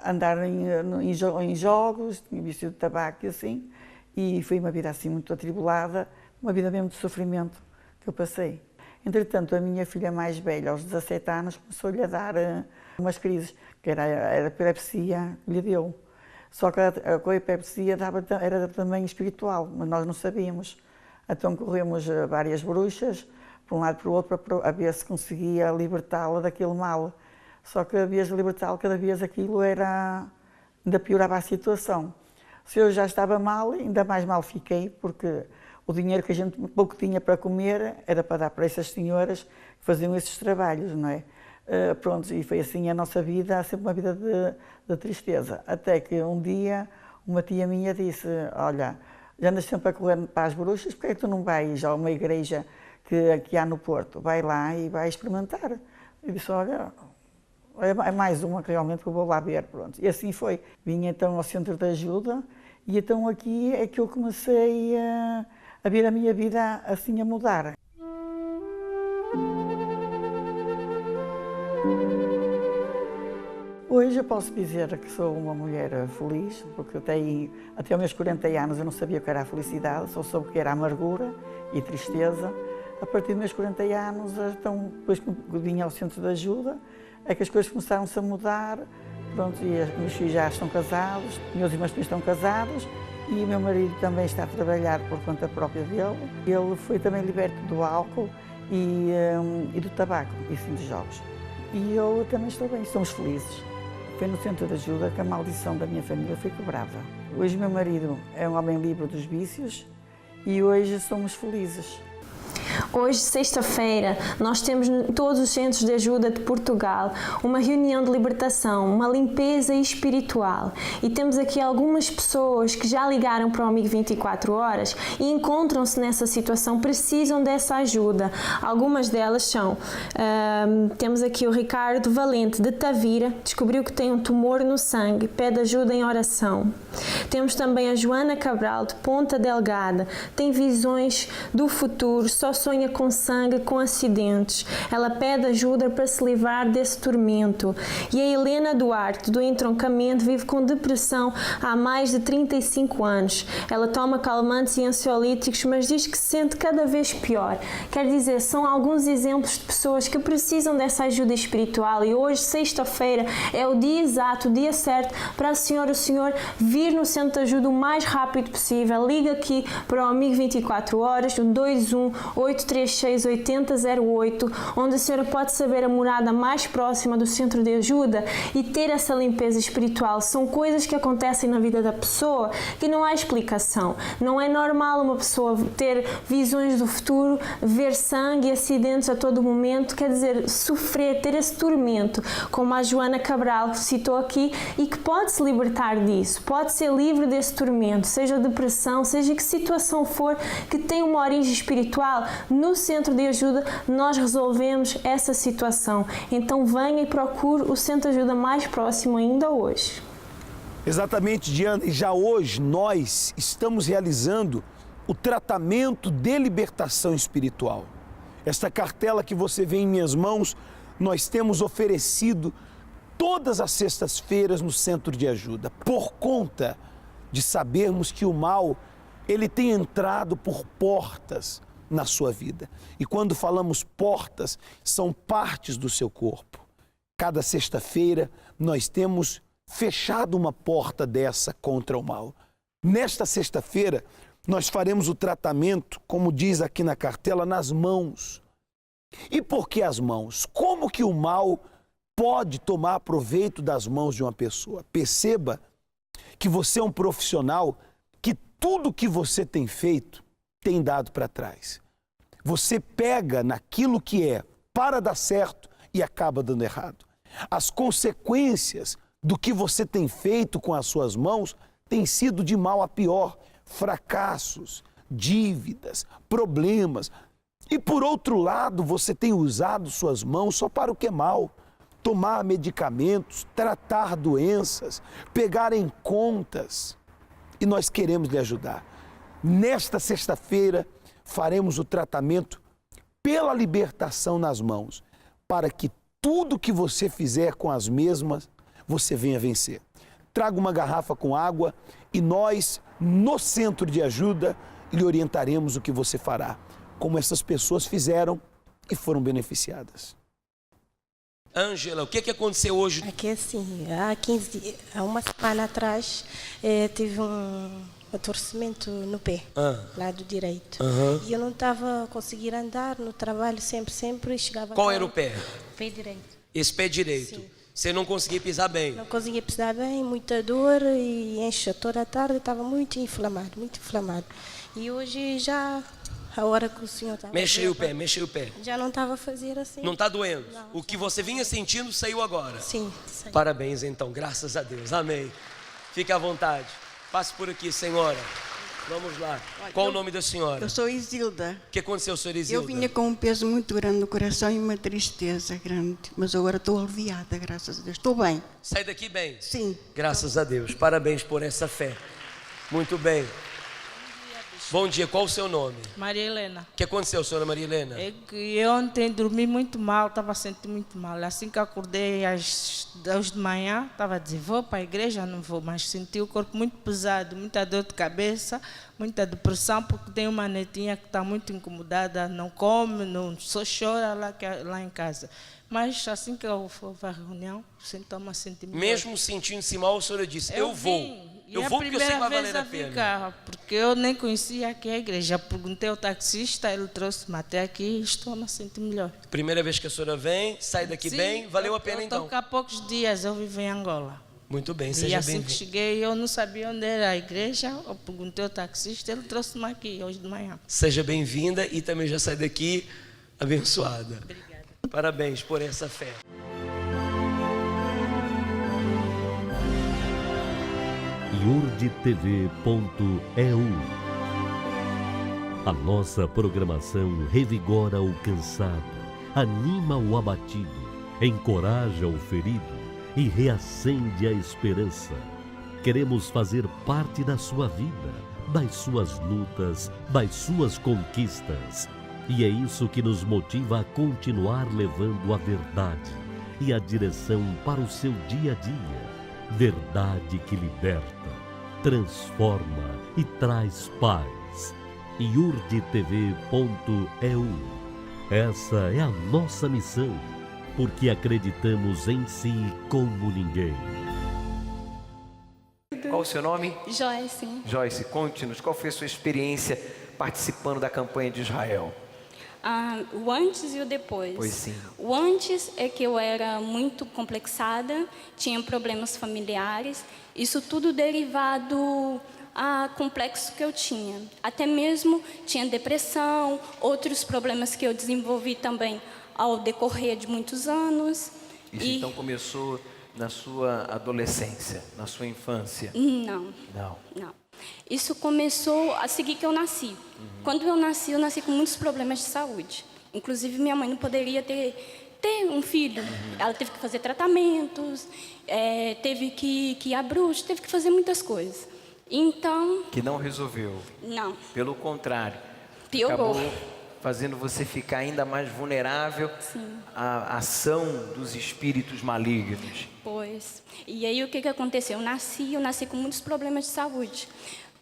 andar em jogos, tinha vício de tabaco e assim, e foi uma vida assim muito atribulada, uma vida mesmo de sofrimento que eu passei. Entretanto, a minha filha mais velha, aos 17 anos, começou-lhe a dar umas crises, que era a epilepsia que lhe deu. Só que a epilepsia era também espiritual, mas nós não sabíamos. Então corremos a várias bruxas, para um lado e para o outro, para ver se conseguia libertá-la daquele mal. Só que a vez de libertá-la, cada vez aquilo ainda piorava a situação. Se eu já estava mal, ainda mais mal fiquei, porque o dinheiro que a gente pouco tinha para comer era para dar para essas senhoras que faziam esses trabalhos, não é? Pronto, e foi assim a nossa vida, sempre uma vida de tristeza. Até que um dia uma tia minha disse, olha, já andas sempre a correr para as bruxas, porque é que tu não vais a uma igreja que há no Porto? Vai lá e vai experimentar. Eu disse, olha, é mais uma que realmente eu vou lá ver, pronto. E assim foi. Vim então ao Centro de Ajuda e então aqui é que eu comecei a ver a minha vida assim a mudar. Hoje eu posso dizer que sou uma mulher feliz, porque até os meus 40 anos eu não sabia o que era a felicidade, só soube o que era a amargura e tristeza. A partir dos meus 40 anos, então, depois que vim ao Centro de Ajuda, é que as coisas começaram-se a mudar, Pronto, e os meus filhos já estão casados, meus irmãos estão casados e o meu marido também está a trabalhar por conta própria dele. Ele foi também liberto do álcool e do tabaco e fim de jogos. E eu também estou bem, somos felizes. Foi no centro de ajuda que a maldição da minha família foi quebrada. Hoje meu marido é um homem livre dos vícios e hoje somos felizes. Hoje, sexta-feira, nós temos em todos os centros de ajuda de Portugal uma reunião de libertação, uma limpeza espiritual. E temos aqui algumas pessoas que já ligaram para o Amigo 24 Horas e encontram-se nessa situação, precisam dessa ajuda. Algumas delas são, temos aqui o Ricardo Valente de Tavira, descobriu que tem um tumor no sangue, pede ajuda em oração. Temos também a Joana Cabral de Ponta Delgada, tem visões do futuro, só sonha com sangue, com acidentes. Ela pede ajuda para se livrar desse tormento. E a Helena Duarte, do entroncamento, vive com depressão há mais de 35 anos. Ela toma calmantes e ansiolíticos, mas diz que se sente cada vez pior. Quer dizer, são alguns exemplos de pessoas que precisam dessa ajuda espiritual e hoje, sexta-feira, é o dia exato, o dia certo para a senhora, o senhor vir no centro de ajuda o mais rápido possível. Liga aqui para o Amigo 24 Horas, o 21-836-8008, onde a senhora pode saber a morada mais próxima do centro de ajuda e ter essa limpeza espiritual. São coisas que acontecem na vida da pessoa que não há explicação. Não é normal uma pessoa ter visões do futuro, ver sangue e acidentes a todo momento, quer dizer, sofrer, ter esse tormento, como a Joana Cabral citou aqui, e que pode se libertar disso, pode ser livre desse tormento, seja depressão, seja que situação for, que tem uma origem espiritual. No centro de ajuda nós resolvemos essa situação. Então venha e procure o centro de ajuda mais próximo ainda hoje. Exatamente, Diana. E já hoje nós estamos realizando o tratamento de libertação espiritual. Esta cartela que você vê em minhas mãos, nós temos oferecido todas as sextas-feiras no centro de ajuda, por conta de sabermos que o mal, ele tem entrado por portas na sua vida. E quando falamos portas, são partes do seu corpo. Cada sexta-feira nós temos fechado uma porta dessa contra o mal. Nesta sexta-feira, nós faremos o tratamento, como diz aqui na cartela, nas mãos. E por que as mãos? Como que o mal pode tomar proveito das mãos de uma pessoa? Perceba que você é um profissional que tudo que você tem feito tem dado para trás. Você pega naquilo que é para dar certo e acaba dando errado. As consequências do que você tem feito com as suas mãos têm sido de mal a pior. Fracassos, dívidas, problemas. E por outro lado, você tem usado suas mãos só para o que é mal. Tomar medicamentos, tratar doenças, pegar em contas. E nós queremos lhe ajudar. Nesta sexta-feira, faremos o tratamento pela libertação nas mãos, para que tudo que você fizer com as mesmas, você venha vencer. Traga uma garrafa com água e nós, no centro de ajuda, lhe orientaremos o que você fará, como essas pessoas fizeram e foram beneficiadas. Ângela, o que aconteceu hoje? Aqui assim, há uma semana atrás, tive um torcimento no pé, lado direito. E eu não estava a conseguir andar no trabalho sempre chegava... Qual era o pé? Pé direito. Esse pé direito. Sim. Você não conseguia pisar bem? Não conseguia pisar bem, muita dor e enche toda a tarde, estava muito inflamado. E hoje já... A hora que o senhor estava... Mexei o pé. Já não estava a fazer assim. Não está doendo? Não, o que você vinha sentindo saiu agora? Sim, saiu. Parabéns então, graças a Deus. Amém. Fique à vontade. Passe por aqui, senhora. Vamos lá. Qual o nome da senhora? Eu sou Isilda. O que aconteceu, senhora Isilda? Eu vinha com um peso muito grande no coração e uma tristeza grande. Mas agora estou aliviada, graças a Deus. Estou bem. Sai daqui bem? Sim. Graças a Deus. Parabéns por essa fé. Muito bem. Bom dia, qual o seu nome? Maria Helena. O que aconteceu, senhora Maria Helena? É que eu ontem dormi muito mal, estava sentindo muito mal. Assim que acordei às 2 de manhã, estava a dizer, vou para a igreja, não vou, mas senti o corpo muito pesado, muita dor de cabeça, muita depressão, porque tenho uma netinha que está muito incomodada, não come, não, só chora lá em casa. Mas assim que eu for para a reunião, sinto-me a sentir melhor. Mesmo sentindo-se mal, a senhora disse, eu vou. Eu vou porque eu sei que vai valer a pena. Ficar, porque eu nem conhecia aqui a igreja. Perguntei ao taxista, ele trouxe-me até aqui e estou a me sentir melhor. Primeira vez que a senhora vem, sai daqui bem, valeu a pena então? Há poucos dias eu vivo em Angola. Muito bem, seja bem-vindo. E assim bem-vindo. que cheguei, eu não sabia onde era a igreja, eu perguntei ao taxista, ele trouxe-me aqui hoje de manhã. Seja bem-vinda e também já sai daqui abençoada. Obrigada. Parabéns por essa fé. iurdtv.eu. A nossa programação revigora o cansado, anima o abatido, encoraja o ferido e reacende a esperança. Queremos fazer parte da sua vida, das suas lutas, das suas conquistas. E é isso que nos motiva a continuar levando a verdade e a direção para o seu dia a dia. Verdade que liberta, transforma e traz paz. iurdtv.eu. Essa é a nossa missão, porque acreditamos em si como ninguém. Qual o seu nome? Joyce. Joyce, conte-nos, qual foi a sua experiência participando da campanha de Israel? O antes e o depois. Pois sim. O antes é que eu era muito complexada, tinha problemas familiares, isso tudo derivado a complexo que eu tinha. Até mesmo tinha depressão, outros problemas que eu desenvolvi também ao decorrer de muitos anos. Isso então começou na sua adolescência, na sua infância? Não. Isso começou a seguir que eu nasci. Quando eu nasci com muitos problemas de saúde. Inclusive, minha mãe não poderia ter um filho. Ela teve que fazer tratamentos, teve que ir à bruxa, teve que fazer muitas coisas. Então... Que não resolveu? Não. Pelo contrário. Piorou. Acabou fazendo você ficar ainda mais vulnerável à ação dos espíritos malignos. Pois. E aí o que aconteceu? Eu nasci com muitos problemas de saúde,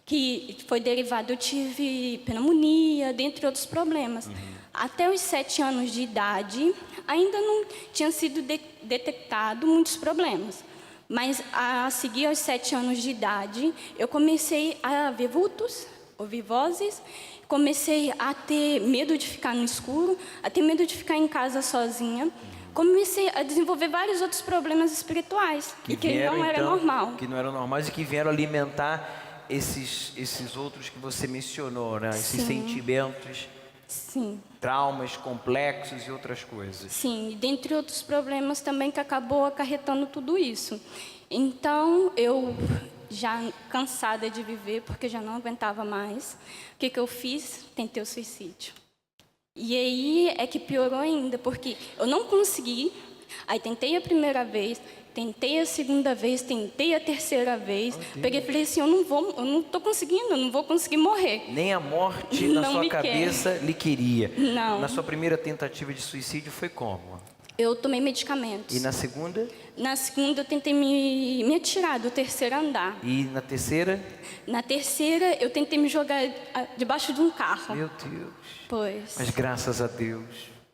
que foi derivado, eu tive pneumonia, dentre outros problemas. Até os 7 anos de idade, ainda não tinha sido detectado muitos problemas. Mas a seguir aos 7 anos de idade, eu comecei a ver vultos, ouvir vozes, comecei a ter medo de ficar no escuro, a ter medo de ficar em casa sozinha. Comecei a desenvolver vários outros problemas espirituais, que não era normal. Que não eram normais e que vieram alimentar esses outros que você mencionou, né? Esses sentimentos, traumas complexos e outras coisas. Sim, e dentre outros problemas também que acabou acarretando tudo isso. Então, eu já cansada de viver, porque já não aguentava mais, o que eu fiz? Tentei o suicídio. E aí é que piorou ainda, porque eu não consegui, aí tentei a primeira vez, tentei a segunda vez, tentei a terceira vez, peguei e falei assim, eu não estou conseguindo, eu não vou conseguir morrer. Nem a morte na sua cabeça lhe queria. Não. Na sua primeira tentativa de suicídio foi como? Eu tomei medicamentos. E na segunda? Na segunda eu tentei me atirar do 3º andar. E na terceira? Na terceira eu tentei me jogar debaixo de um carro. Meu Deus. Pois. Mas graças a Deus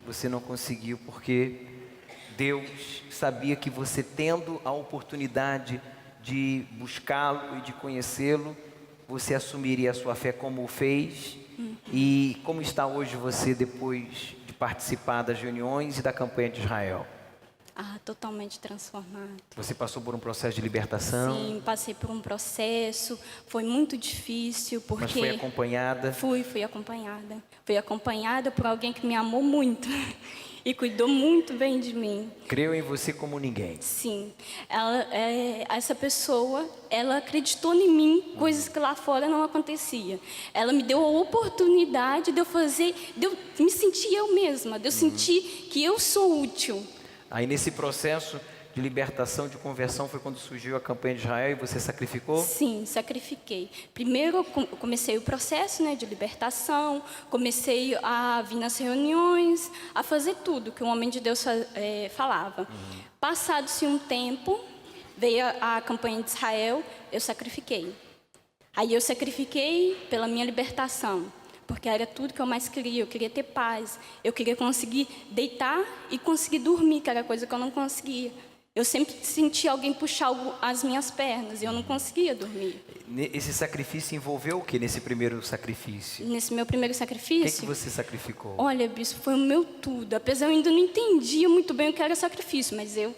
você não conseguiu, porque Deus sabia que você, tendo a oportunidade de buscá-lo e de conhecê-lo, você assumiria a sua fé como o fez. E como está hoje você depois de participar das reuniões e da campanha de Israel? Totalmente transformado. Você passou por um processo de libertação? Sim, passei por um processo, foi muito difícil, porque... Mas foi acompanhada? Fui acompanhada. Fui acompanhada por alguém que me amou muito e cuidou muito bem de mim. Creu em você como ninguém? Sim. Essa pessoa, ela acreditou em mim, coisas que lá fora não acontecia. Ela me deu a oportunidade de eu fazer, de eu me sentir eu mesma, de eu sentir que eu sou útil. Aí nesse processo de libertação, de conversão, foi quando surgiu a campanha de Israel e você sacrificou? Sim, sacrifiquei. Primeiro eu comecei o processo, né, de libertação, comecei a vir nas reuniões, a fazer tudo que o homem de Deus falava. Passado-se um tempo, veio a campanha de Israel, eu sacrifiquei. Aí eu sacrifiquei pela minha libertação, porque era tudo que eu mais queria. Eu queria ter paz, eu queria conseguir deitar e conseguir dormir, que era coisa que eu não conseguia. Eu sempre sentia alguém puxar as minhas pernas e eu não conseguia dormir. Esse sacrifício envolveu o que nesse primeiro sacrifício? Nesse meu primeiro sacrifício? O que você sacrificou? Olha, bispo, foi o meu tudo. Apesar eu ainda não entendia muito bem o que era sacrifício, mas eu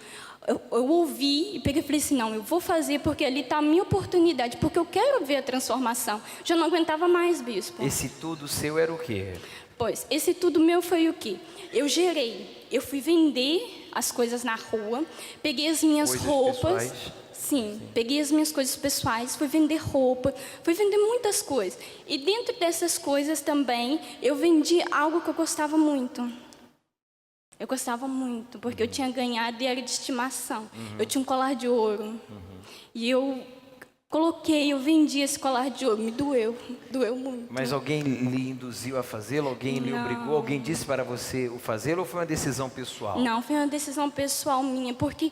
ouvi e peguei e falei assim, não, eu vou fazer porque ali está a minha oportunidade, porque eu quero ver a transformação. Já não aguentava mais, bispo. Esse tudo seu era o quê? Pois, esse tudo meu foi o quê? Eu gerei, eu fui vender as coisas na rua, peguei as minhas roupas. Pessoais. Sim, peguei as minhas coisas pessoais, fui vender roupa, fui vender muitas coisas. E dentro dessas coisas também, eu vendi algo que eu gostava muito. Eu gostava muito, porque eu tinha ganhado e era de estimação. Eu tinha um colar de ouro. E eu coloquei, eu vendi esse colar de ouro. Me doeu muito. Mas alguém lhe induziu a fazê-lo? Alguém lhe obrigou? Alguém disse para você o fazê-lo ou foi uma decisão pessoal? Não, foi uma decisão pessoal minha, porque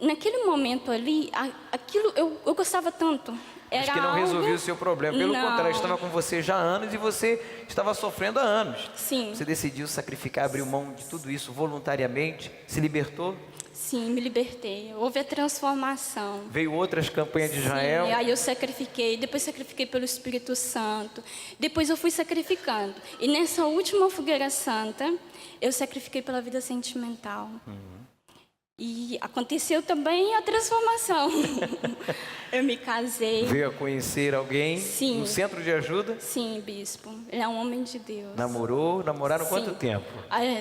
naquele momento ali, aquilo eu gostava tanto. Era Acho que não resolveu o seu problema. Pelo contrário, estava com você já há anos e você estava sofrendo há anos. Sim. Você decidiu sacrificar, abriu mão de tudo isso voluntariamente, se libertou? Sim, me libertei. Houve a transformação. Veio outras campanhas de Israel? Sim, aí eu sacrifiquei, depois sacrifiquei pelo Espírito Santo. Depois eu fui sacrificando. E nessa última fogueira santa, eu sacrifiquei pela vida sentimental. E aconteceu também a transformação. Eu me casei. Veio a conhecer alguém no centro de ajuda? Sim, bispo. Ele é um homem de Deus. Namoraram quanto tempo?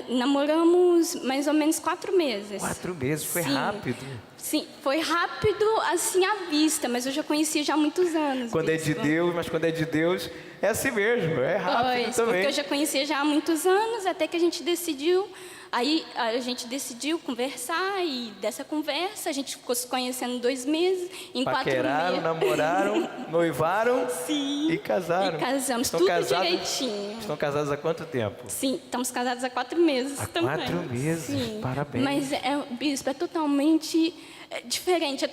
Namoramos mais ou menos 4 meses. 4 meses, foi rápido. Sim, foi rápido assim à vista, mas eu já conhecia já há muitos anos. Quando bispo. é de Deus, mas quando é de Deus, é assim mesmo, é rápido também. Porque eu já conhecia já há muitos anos, até que a gente decidiu. Aí a gente decidiu conversar e dessa conversa a gente ficou se conhecendo 2 meses, em 4 meses. Namoraram, noivaram e casaram. E casamos, tudo direitinho. Estão casados há quanto tempo? Sim, estamos casados há 4 meses também. 4 meses, sim. Parabéns. Mas, bispo, é totalmente diferente,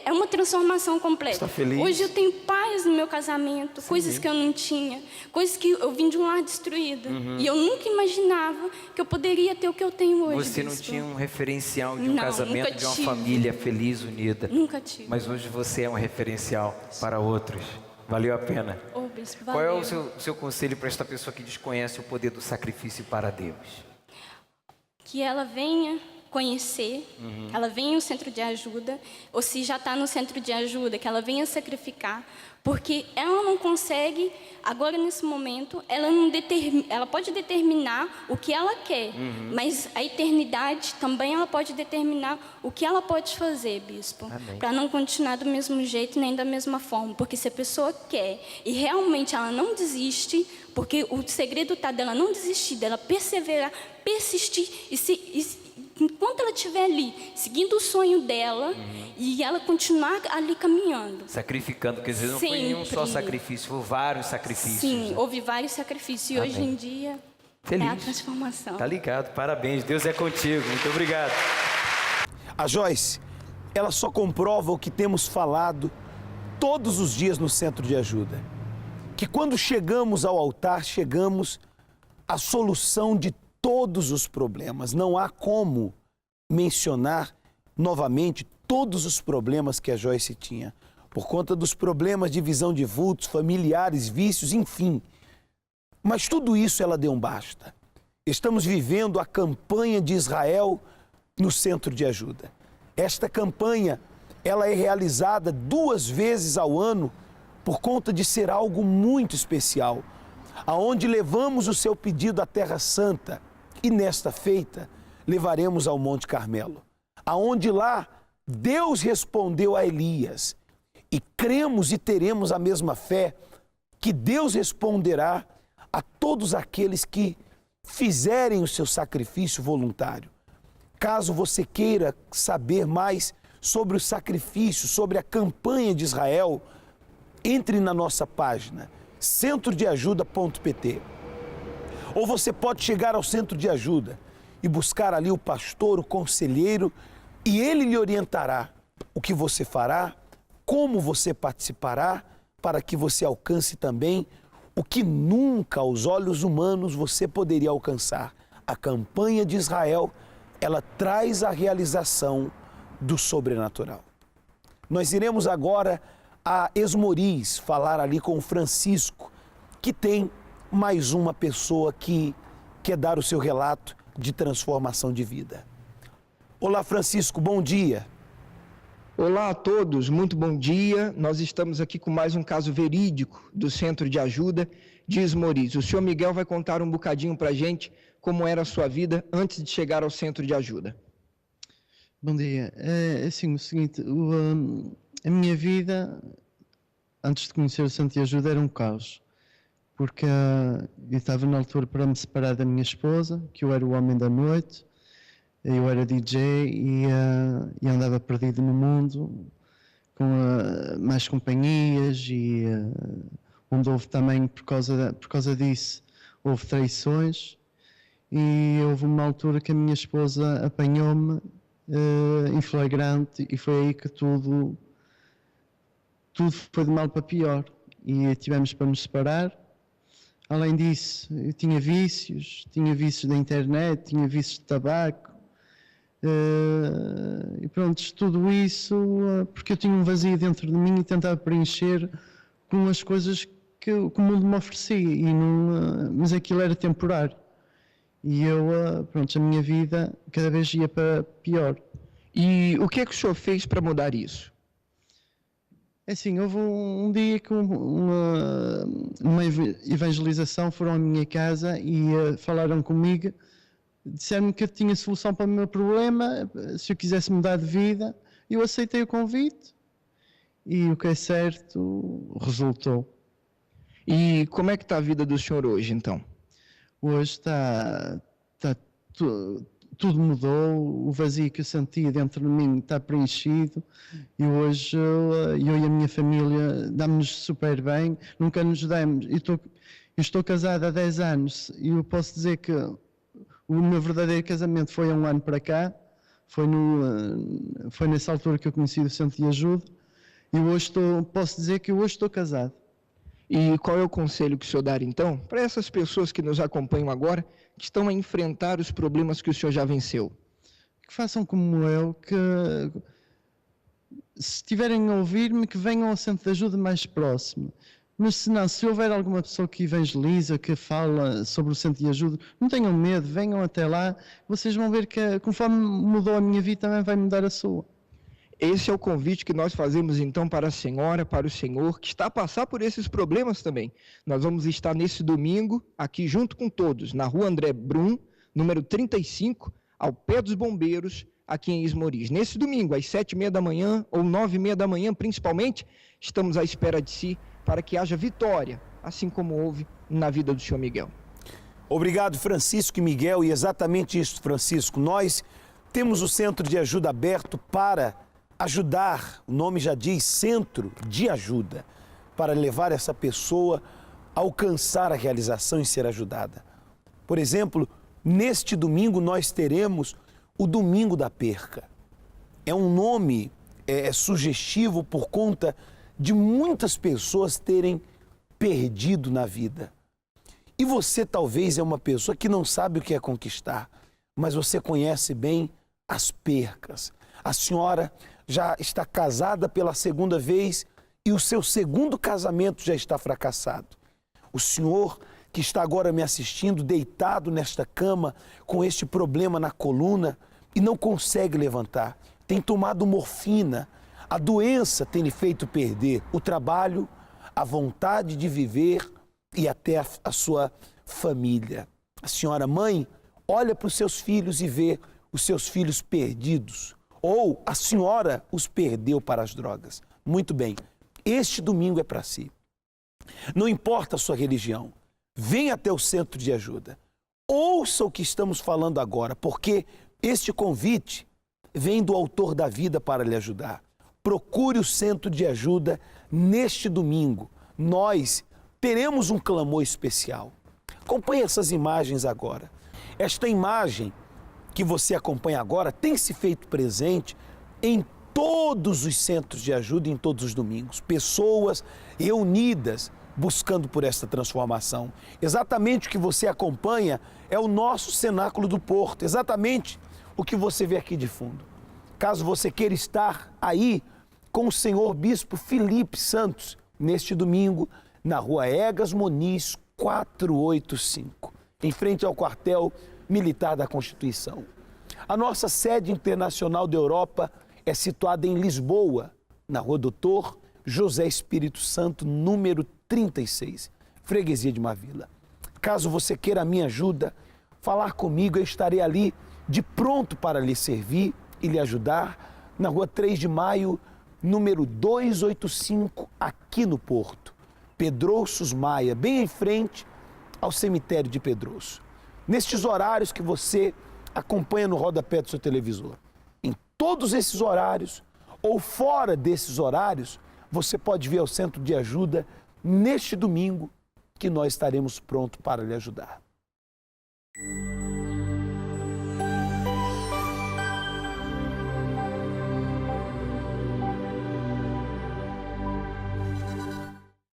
é uma transformação completa. Está feliz? Hoje eu tenho paz no meu casamento, coisas que eu não tinha, coisas que eu vim de um lar destruído. E eu nunca imaginava que eu poderia ter o que eu tenho hoje. Você não bispo. tinha um referencial de um casamento, de uma família feliz, unida. Nunca tive. Mas hoje você é um referencial para outros. Valeu a pena. Bispo, Qual é o seu conselho para esta pessoa que desconhece o poder do sacrifício para Deus? Que ela venha conhecer, ela venha ao centro de ajuda, ou se já está no centro de ajuda, que ela venha sacrificar, porque ela não consegue, agora nesse momento, ela pode determinar o que ela quer, mas a eternidade também ela pode determinar o que ela pode fazer, bispo, para não continuar do mesmo jeito nem da mesma forma, porque se a pessoa quer e realmente ela não desiste, porque o segredo está dela não desistir, dela perseverar, persistir enquanto ela estiver ali, seguindo o sonho dela e ela continuar ali caminhando. Sacrificando, porque às vezes não foi nenhum só sacrifício, foram vários sacrifícios. Sim, houve vários sacrifícios e hoje em dia é a transformação. Tá ligado, parabéns, Deus é contigo, muito obrigado. A Joyce, ela só comprova o que temos falado todos os dias no centro de ajuda. Que quando chegamos ao altar, chegamos à solução de todos os problemas. Não há como mencionar novamente todos os problemas que a Joyce tinha, por conta dos problemas de visão de vultos, familiares, vícios, enfim. Mas tudo isso ela deu um basta. Estamos vivendo a campanha de Israel no centro de ajuda. Esta campanha, ela é realizada 2 vezes ao ano por conta de ser algo muito especial, aonde levamos o seu pedido à Terra Santa. E nesta feita, levaremos ao Monte Carmelo, aonde lá Deus respondeu a Elias. E cremos e teremos a mesma fé que Deus responderá a todos aqueles que fizerem o seu sacrifício voluntário. Caso você queira saber mais sobre o sacrifício, sobre a campanha de Israel, entre na nossa página, centrodeajuda.pt. Ou você pode chegar ao Centro de Ajuda e buscar ali o pastor, o conselheiro, e ele lhe orientará o que você fará, como você participará, para que você alcance também o que nunca aos olhos humanos você poderia alcançar. A campanha de Israel, ela traz a realização do sobrenatural. Nós iremos agora a Esmoriz falar ali com o Francisco, que tem mais uma pessoa que quer dar o seu relato de transformação de vida. Olá, Francisco, bom dia. Olá a todos, muito bom dia. Nós estamos aqui com mais um caso verídico do Centro de Ajuda de Esmoriz. O senhor Miguel vai contar um bocadinho para a gente como era a sua vida antes de chegar ao Centro de Ajuda. Bom dia. É assim, o seguinte, a minha vida, antes de conhecer o Centro de Ajuda, era um caos. Porque eu estava na altura para me separar da minha esposa, que eu era o homem da noite, eu era DJ e andava perdido no mundo, com mais companhias, e onde houve também, por causa disso, houve traições, e houve uma altura que a minha esposa apanhou-me em flagrante, e foi aí que tudo foi de mal para pior, e tivemos para nos separar. Além disso, eu tinha vícios da internet, tinha vícios de tabaco, e pronto, tudo isso porque eu tinha um vazio dentro de mim e tentava preencher com as coisas que o mundo me oferecia, mas aquilo era temporário. E pronto, a minha vida cada vez ia para pior. E o que é que o senhor fez para mudar isso? É assim, houve um dia que uma evangelização foram à minha casa e falaram comigo, disseram-me que eu tinha solução para o meu problema, se eu quisesse mudar de vida. Eu aceitei o convite e o que é certo resultou. E como é que está a vida do senhor hoje, então? Hoje tudo mudou, o vazio que eu sentia dentro de mim está preenchido e hoje eu e a minha família damos-nos super bem, nunca nos demos. Eu estou casado há 10 anos e eu posso dizer que o meu verdadeiro casamento foi há um ano para cá, foi nessa altura que eu conheci o Centro de Ajuda e hoje posso dizer que hoje estou casado. E qual é o conselho que o senhor dá, então, para essas pessoas que nos acompanham agora, que estão a enfrentar os problemas que o senhor já venceu? Que façam como eu, que se estiverem a ouvir-me, que venham ao Centro de Ajuda mais próximo. Mas se houver alguma pessoa que evangeliza, que fala sobre o Centro de Ajuda, não tenham medo, venham até lá, vocês vão ver que conforme mudou a minha vida, também vai mudar a sua. Esse é o convite que nós fazemos então para a senhora, para o senhor, que está a passar por esses problemas também. Nós vamos estar nesse domingo, aqui junto com todos, na rua André Brum, número 35, ao pé dos bombeiros, aqui em Esmoriz. Nesse domingo, às 7h30 da manhã, ou 9h30 da manhã, principalmente, estamos à espera de si, para que haja vitória, assim como houve na vida do senhor Miguel. Obrigado, Francisco e Miguel, e exatamente isso, Francisco. Nós temos o Centro de Ajuda aberto para ajudar, o nome já diz Centro de Ajuda, para levar essa pessoa a alcançar a realização e ser ajudada. Por exemplo, neste domingo nós teremos o Domingo da Perca. É um nome sugestivo por conta de muitas pessoas terem perdido na vida. E você talvez é uma pessoa que não sabe o que é conquistar, mas você conhece bem as percas. A senhora já está casada pela segunda vez e o seu segundo casamento já está fracassado. O senhor que está agora me assistindo, deitado nesta cama, com este problema na coluna e não consegue levantar, tem tomado morfina, a doença tem lhe feito perder o trabalho, a vontade de viver e até a sua família. A senhora mãe olha para os seus filhos e vê os seus filhos perdidos. Ou a senhora os perdeu para as drogas. Muito bem, este domingo é para si. Não importa a sua religião, venha até o Centro de Ajuda. Ouça o que estamos falando agora, porque Este convite vem do autor da vida para lhe ajudar. Procure o centro de ajuda neste domingo. Nós teremos um clamor especial. Acompanhe essas imagens agora. Esta imagem que você acompanha agora tem se feito presente em todos os centros de ajuda, em todos os domingos. Pessoas reunidas buscando por esta transformação. Exatamente o que você acompanha é o nosso cenáculo do Porto, exatamente o que você vê aqui de fundo. Caso você queira estar aí com o senhor Bispo Felipe Santos, neste domingo, na Rua Egas Moniz, 485, em frente ao quartel militar da Constituição. A nossa sede internacional da Europa é situada em Lisboa, na Rua Doutor José Espírito Santo, número 36, Freguesia de Marvila. Caso você queira a minha ajuda, falar comigo, eu estarei ali de pronto para lhe servir e lhe ajudar, na Rua 3 de Maio, número 285, aqui no Porto. Pedroços Maia, bem em frente ao cemitério de Pedroço. Nestes horários que você acompanha no rodapé do seu televisor. Em todos esses horários, ou fora desses horários, você pode vir ao centro de ajuda neste domingo, que nós estaremos prontos para lhe ajudar.